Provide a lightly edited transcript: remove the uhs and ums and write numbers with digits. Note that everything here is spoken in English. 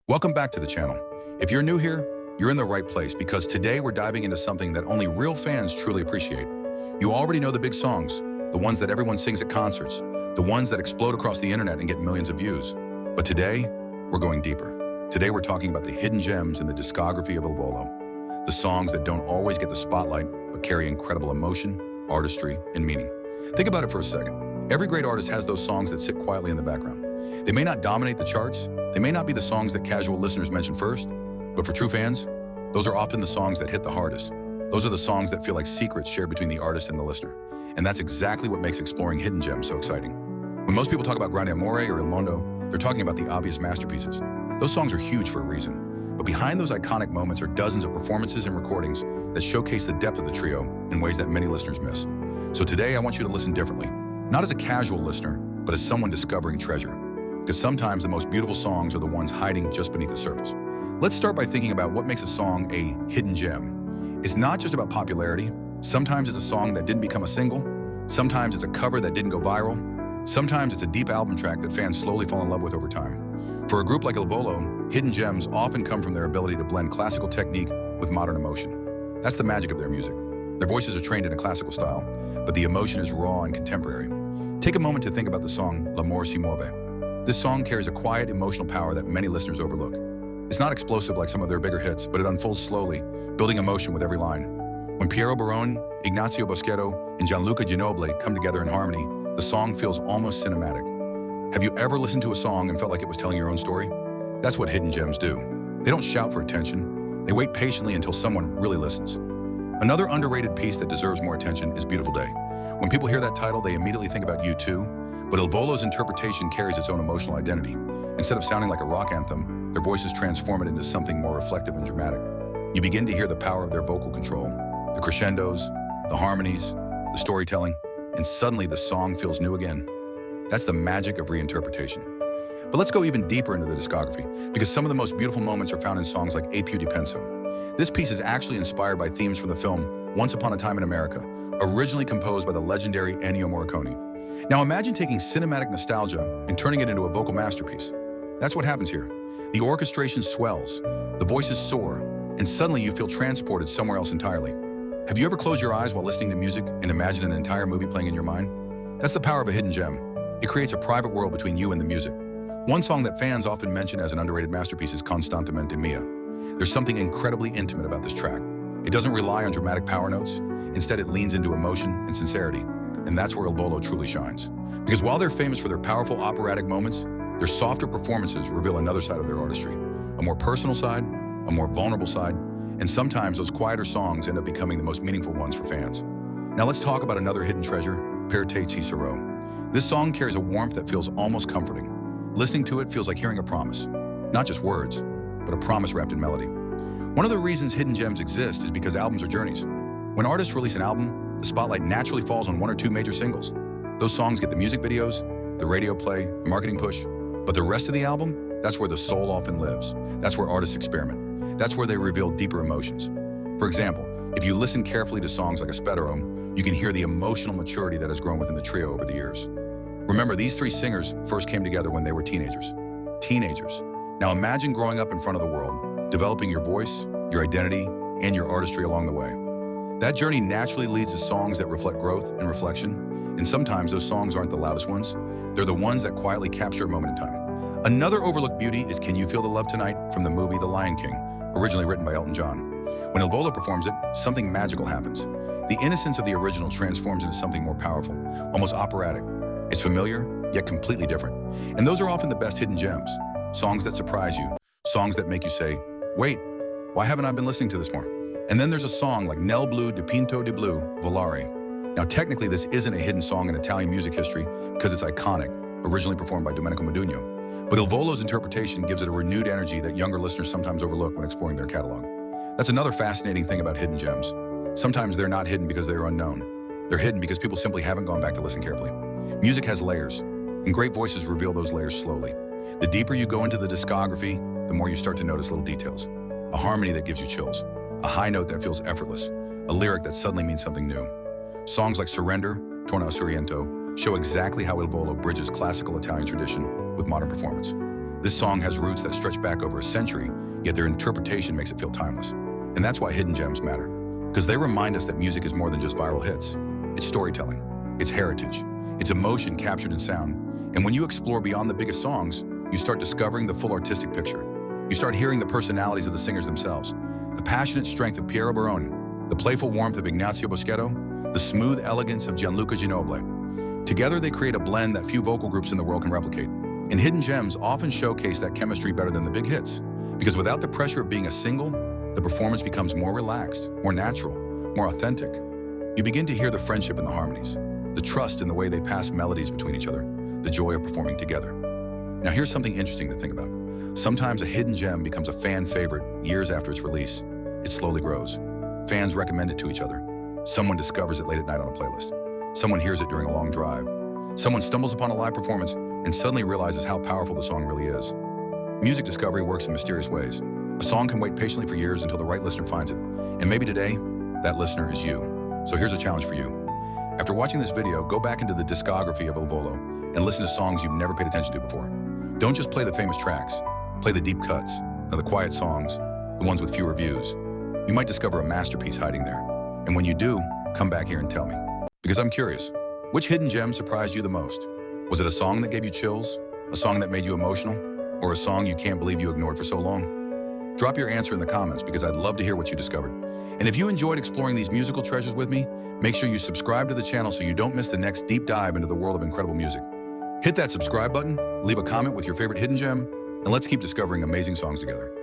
Welcome back to the channel. If you're new here, you're in the right place because today we're diving into something that only real fans truly appreciate. You already know the big songs, the ones that everyone sings at concerts, the ones that explode across the internet and get millions of views. But today, we're going deeper. Today we're talking about the hidden gems in the discography of Il Volo. The songs that don't always get the spotlight, but carry incredible emotion, artistry, and meaning. Think about it for a second. Every great artist has those songs that sit quietly in the background. They may not dominate the charts, they may not be the songs that casual listeners mention first, but for true fans, those are often the songs that hit the hardest. Those are the songs that feel like secrets shared between the artist and the listener. And that's exactly what makes exploring hidden gems so exciting. When most people talk about Grande Amore or Il Volo, they're talking about the obvious masterpieces. Those songs are huge for a reason. But behind those iconic moments are dozens of performances and recordings that showcase the depth of the trio in ways that many listeners miss. So today I want you to listen differently, not as a casual listener, but as someone discovering treasure. Because sometimes the most beautiful songs are the ones hiding just beneath the surface. Let's start by thinking about what makes a song a hidden gem. It's not just about popularity. Sometimes it's a song that didn't become a single. Sometimes it's a cover that didn't go viral. Sometimes it's a deep album track that fans slowly fall in love with over time. For a group like Il Volo, hidden gems often come from their ability to blend classical technique with modern emotion. That's the magic of their music. Their voices are trained in a classical style, but the emotion is raw and contemporary. Take a moment to think about the song L'amore si muove. This song carries a quiet, emotional power that many listeners overlook. It's not explosive like some of their bigger hits, but it unfolds slowly, building emotion with every line. When Piero Barone, Ignazio Boschetto, and Gianluca Ginoble come together in harmony, the song feels almost cinematic. Have you ever listened to a song and felt like it was telling your own story? That's what hidden gems do. They don't shout for attention. They wait patiently until someone really listens. Another underrated piece that deserves more attention is Beautiful Day. When people hear that title, they immediately think about U2, but Il Volo's interpretation carries its own emotional identity. Instead of sounding like a rock anthem, their voices transform it into something more reflective and dramatic. You begin to hear the power of their vocal control, the crescendos, the harmonies, the storytelling, and suddenly the song feels new again. That's the magic of reinterpretation. But let's go even deeper into the discography, because some of the most beautiful moments are found in songs like E più di penso. This piece is actually inspired by themes from the film Once Upon a Time in America, originally composed by the legendary Ennio Morricone. Now imagine taking cinematic nostalgia and turning it into a vocal masterpiece. That's what happens here. The orchestration swells, the voices soar, and suddenly you feel transported somewhere else entirely. Have you ever closed your eyes while listening to music and imagined an entire movie playing in your mind? That's the power of a hidden gem. It creates a private world between you and the music. One song that fans often mention as an underrated masterpiece is Costantemente Mia. There's something incredibly intimate about this track. It doesn't rely on dramatic power notes. Instead, it leans into emotion and sincerity. And that's where Il Volo truly shines. Because while they're famous for their powerful operatic moments, their softer performances reveal another side of their artistry. A more personal side, a more vulnerable side, and sometimes those quieter songs end up becoming the most meaningful ones for fans. Now let's talk about another hidden treasure, Per te ci sarò. This song carries a warmth that feels almost comforting. Listening to it feels like hearing a promise. Not just words, but a promise wrapped in melody. One of the reasons hidden gems exist is because albums are journeys. When artists release an album, the spotlight naturally falls on one or two major singles. Those songs get the music videos, the radio play, the marketing push. But the rest of the album, that's where the soul often lives. That's where artists experiment. That's where they reveal deeper emotions. For example, if you listen carefully to songs like Aspetto, you can hear the emotional maturity that has grown within the trio over the years. Remember, these three singers first came together when they were teenagers. Teenagers. Now imagine growing up in front of the world, developing your voice, your identity, and your artistry along the way. That journey naturally leads to songs that reflect growth and reflection, and sometimes those songs aren't the loudest ones. They're the ones that quietly capture a moment in time. Another overlooked beauty is Can You Feel the Love Tonight from the movie The Lion King, originally written by Elton John. When Il Volo performs it, something magical happens. The innocence of the original transforms into something more powerful, almost operatic. It's familiar, yet completely different. And those are often the best hidden gems. Songs that surprise you, songs that make you say, wait, why haven't I been listening to this more? And then there's a song like Nel blu dipinto di blu, Volare. Now technically this isn't a hidden song in Italian music history because it's iconic, originally performed by Domenico Modugno. But Il Volo's interpretation gives it a renewed energy that younger listeners sometimes overlook when exploring their catalog. That's another fascinating thing about hidden gems. Sometimes they're not hidden because they're unknown. They're hidden because people simply haven't gone back to listen carefully. Music has layers, and great voices reveal those layers slowly. The deeper you go into the discography, the more you start to notice little details. A harmony that gives you chills. A high note that feels effortless, a lyric that suddenly means something new. Songs like Surrender, Torna al Sorrento show exactly how Il Volo bridges classical Italian tradition with modern performance. This song has roots that stretch back over a century, yet their interpretation makes it feel timeless. And that's why hidden gems matter, because they remind us that music is more than just viral hits. It's storytelling, it's heritage, it's emotion captured in sound. And when you explore beyond the biggest songs, you start discovering the full artistic picture. You start hearing the personalities of the singers themselves, the passionate strength of Piero Barone, the playful warmth of Ignazio Boschetto, the smooth elegance of Gianluca Ginoble. Together they create a blend that few vocal groups in the world can replicate. And hidden gems often showcase that chemistry better than the big hits, because without the pressure of being a single, the performance becomes more relaxed, more natural, more authentic. You begin to hear the friendship in the harmonies, the trust in the way they pass melodies between each other, the joy of performing together. Now here's something interesting to think about. Sometimes a hidden gem becomes a fan favorite years after its release. It slowly grows. Fans recommend it to each other. Someone discovers it late at night on a playlist. Someone hears it during a long drive. Someone stumbles upon a live performance and suddenly realizes how powerful the song really is. Music discovery works in mysterious ways. A song can wait patiently for years until the right listener finds it. And maybe today, that listener is you. So here's a challenge for you. After watching this video, go back into the discography of Il Volo and listen to songs you've never paid attention to before. Don't just play the famous tracks. Play the deep cuts, the quiet songs, the ones with fewer views. You might discover a masterpiece hiding there. And when you do, come back here and tell me. Because I'm curious, which hidden gem surprised you the most? Was it a song that gave you chills? A song that made you emotional? Or a song you can't believe you ignored for so long? Drop your answer in the comments because I'd love to hear what you discovered. And if you enjoyed exploring these musical treasures with me, make sure you subscribe to the channel so you don't miss the next deep dive into the world of incredible music. Hit that subscribe button, leave a comment with your favorite hidden gem, and let's keep discovering amazing songs together.